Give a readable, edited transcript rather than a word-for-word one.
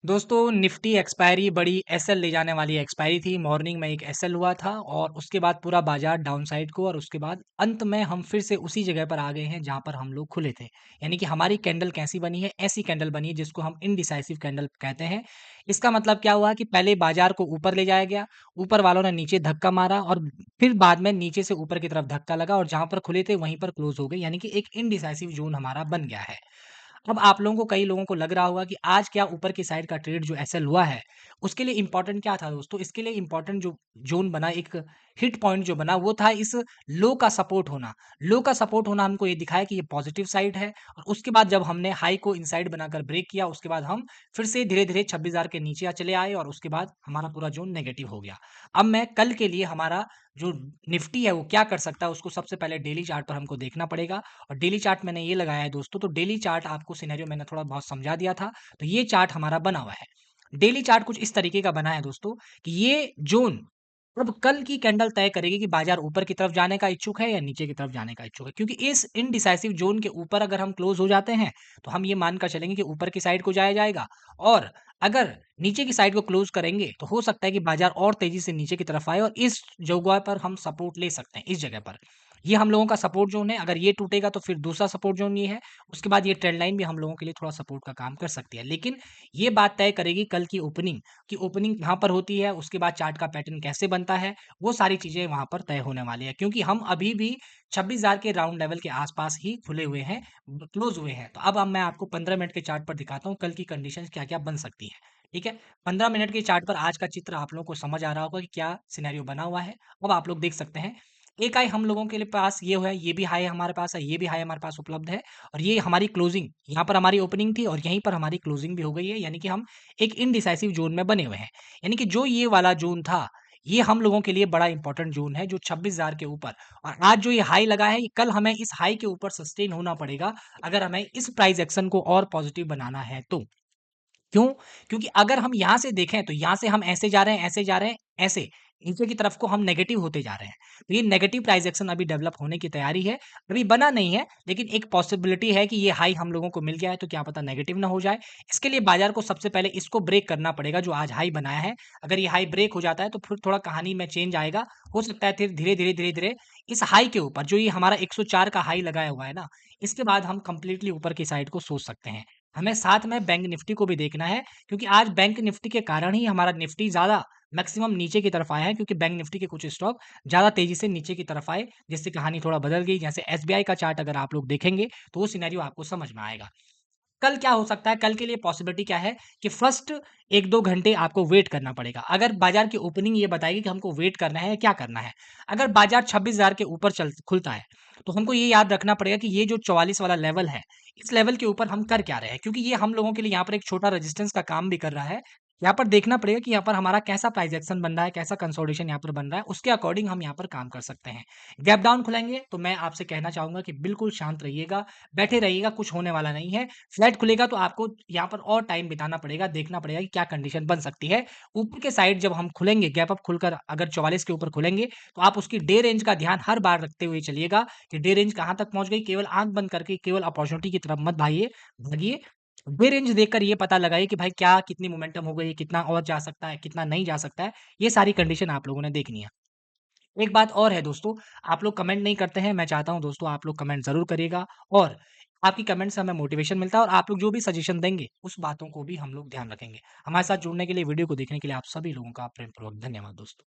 दोस्तों Nifty expiry बड़ी SL ले जाने वाली एक्सपायरी थी। मॉर्निंग में एक एसएल हुआ था और उसके बाद पूरा बाजार डाउनसाइड को और उसके बाद अंत में हम फिर से उसी जगह पर आ गए हैं जहां पर हम लोग खुले थे। यानी कि हमारी कैंडल कैसी बनी है, ऐसी कैंडल बनी है जिसको हम इनडिसाइसिव कैंडल कहते हैं। इसका मतलब क्या हुआ कि पहले बाजार को ऊपर ले जाया गया, ऊपर वालों ने नीचे धक्का मारा और फिर बाद में नीचे से ऊपर की तरफ धक्का लगा और जहां पर खुले थे वहीं पर क्लोज हो गए। यानी कि एक इनडिसाइसिव जोन हमारा बन गया है। अब आप लोगों को कई लोगों को लग रहा होगा कि आज क्या ऊपर की साइड का ट्रेड जो एसएल हुआ है, उसके लिए इम्पोर्टेंट क्या था दोस्तों? इसके लिए इम्पोर्टेंट जो ज़ोन बना, एक हिट पॉइंट जो बना, वो था इस लो का सपोर्ट होना। लो का सपोर्ट होना हमको ये दिखाया कि ये पॉजिटिव साइड है और उसके बाद जब हमने हाई को इनसाइड बनाकर ब्रेक किया, उसके बाद हम फिर से धीरे-धीरे 26,000 के नीचे चले आए और उसके बाद हमारा पूरा ज़ोन नेगेटिव हो गया। अब मैं कल के लिए हमारा जो निफ्टी है, वो क्या कर सकता है, उसको सबसे पहले डेली चार्ट पर हमको देखना पड़ेगा। और डेली चार्ट मैंने ये लगाया है दोस्तों, तो डेली चार्ट आपको सिनेरियो मैंने थोड़ा बहुत समझा दिया था। तो ये चार्ट हमारा बना हुआ है। डेली चार्ट कुछ इस तरीके का बना है दोस्तों कि ये ज़ोन अब कल की कैंडल तय करेगी कि बाजार ऊपर की तरफ जाने का इच्छुक है या नीचे की तरफ जाने का इच्छुक है। क्योंकि इस इनडिसाइसिव ज़ोन के ऊपर अगर हम क्लोज़ हो जाते हैं, तो हम ये मानकर चलेंगे कि ऊपर की साइड को जाया जाएगा और अगर नीचे की साइड को क्लोज़ करेंगे, तो हो सकता है कि बाजार और तेज़ी से नीचे की तरफ आए और इस जगह पर हम सपोर्ट ले सकते हैं, इस जगह पर। ये हम लोगों का सपोर्ट ज़ोन है, अगर ये टूटेगा तो फिर दूसरा सपोर्ट ज़ोन ये है, उसके बाद ये ट्रेंड लाइन भी हम लोगों के लिए थोड़ा सपोर्ट का काम कर सकती है। लेकिन ये बात तय करेगी कल की ओपनिंग, कि ओपनिंग कहाँ पर होती है, उसके बाद चार्ट का पैटर्न कैसे बनता है, वो सारी चीज़ें वहाँ पर तय होने वाली है। क्योंकि हम अभी भी 26,000 के राउंड लेवल के आस-पास ही खुले हुए हैं, क्लोज़ हुए हैं। तो अब मैं आपको 15 मिनट के चार्ट पर दिखाता हूँ, कल की कंडीशंस क्या-क्या बन सकती है। ठीक है? 15 मिनट के चार्ट पर आज का चित्र आप लोगों को समझ आ रहा होगा कि क्या सिनेरियो बना हुआ है। अब आप लोग देख सकते हैं, एक हाई हम लोगों के लिए पास ये है, ये भी हाई हमारे पास है, ये भी हाई हमारे पास उपलब्ध है और ये हमारी क्लोजिंग, यहाँ पर हमारी ओपनिंग थी और यहीं पर हमारी क्लोजिंग भी हो गई है। यानी कि हम एक इनडिसाइसिव ज़ोन में बने हुए हैं। यानी कि जो ये वाला ज़ोन था, ये हम लोगों के लिए बड़ा इंपॉर्टेंट ज़ोन है, जो 26,000 के ऊपर, और आज जो ये हाई लगा है, कल हमें इस हाई के ऊपर सस्टेन होना पड़ेगा, अगर हमें इस प्राइस एक्शन को और पॉजिटिव बनाना है तो। क्यों? क्योंकि अगर हम यहाँ से देखें तो यहाँ से हम ऐसे जा रहे हैं, ऐसे जा रहे हैं, ऐसे। नीचे की तरफ को हम नेगेटिव होते जा रहे हैं। तो ये नेगेटिव प्राइस एक्शन अभी डेवलप होने की तैयारी है। अभी बना नहीं है, लेकिन एक पॉसिबिलिटी है कि ये हाई हम लोगों को मिल गया है तो क्या पता नेगेटिव ना हो जाए। इसके लिए बाजार को सबसे पहले इसको ब्रेक करना पड़ेगा जो आज हाई बनाया है। अगर ये हाई ब्रेक हो जाता है तो फिर थोड़ा कहानी में चेंज आएगा। हो सकता है फिर धीरे-धीरे, धीरे-धीरे इस हाई के ऊपर जो ये हमारा 104 का हाई लगाया हुआ है ना, इसके बाद हम कंप्लीटली ऊपर की साइड को सोच सकते हैं। हमें साथ में बैंक निफ्टी को भी देखना है, क्योंकि आज बैंक निफ्टी के कारण ही हमारा निफ्टी ज़्यादा मैक्सिमम नीचे की तरफ आया है, क्योंकि बैंक निफ्टी के कुछ स्टॉक ज़्यादा तेज़ी से नीचे की तरफ आए, जिससे कहानी थोड़ा बदल गई। जैसे एसबीआई का चार्ट अगर आप लोग देखेंगे, तो वो सिनेरियो आपको समझ में आएगा। कल क्या हो सकता है? कल के लिए पॉसिबिलिटी क्या है कि फर्स्ट 1-2 घंटे आपको वेट करना पड़ेगा। अगर बाज़ार की ओपनिंग ये बताएगी कि हमको वेट करना है या क्या करना है। अगर बाज़ार 26,000 के ऊपर चल खुलता है, तो हमको ये याद रखना पड़ेगा कि ये जो 44 वाला लेवल है, इस लेवल के ऊपर हम कर क्या रहे हैं? क्योंकि ये हम लोगों के लिए यहाँ पर एक छोटा रेजिस्टेंस का काम भी कर रहा है। यहाँ पर देखना पड़ेगा कि यहाँ पर हमारा कैसा प्राइस एक्शन बन रहा है, कैसा कंसोलिडेशन यहाँ पर बन रहा है, उसके अकॉर्डिंग हम यहाँ पर काम कर सकते हैं। गैप डाउन खुलेंगे, तो मैं आपसे कहना चाहूँगा कि बिल्कुल शांत रहिएगा, बैठे रहिएगा, कुछ होने वाला नहीं है। फ्लैट खुलेगा तो आपको यहाँ पर और टाइम बिताना पड़ेगा, देखना पड़ेगा कि क्या कंडीशन बन सकती है। ऊपर के साइड जब हम खुलेंगे, गैप अप खुलकर अगर 44 के ऊपर खुलेंगे, तो आप उसकी डे रेंज का ध्यान हर बार रखते हुए चलिएगा कि डे रेंज कहाँ तक पहुँच गई। केवल आँख बंद करके केवल अपॉर्च्युनिटी की तरफ मत भागिए। डे रेंज देखकर ये पता लगाइए कि भाई क्या कितनी मोमेंटम हो गई, कितना और जा सकता है, कितना नहीं जा सकता है। ये सारी कंडीशन आप लोगों ने देखनी है। एक बात और है दोस्तों, आप लोग कमेंट नहीं करते हैं, मैं चाहता हूँ दोस्तों आप लोग कमेंट ज़रूर करिएगा और आपकी कमेंट से हमें मोटिवेशन मिलता है और आप लोग जो भी सजेशन देंगे, उस बातों को भी हम लोग ध्यान रखेंगे। हमारे साथ जुड़ने के लिए, वीडियो को देखने के लिए आप सभी लोगों का प्रेमपूर्वक धन्यवाद दोस्तों।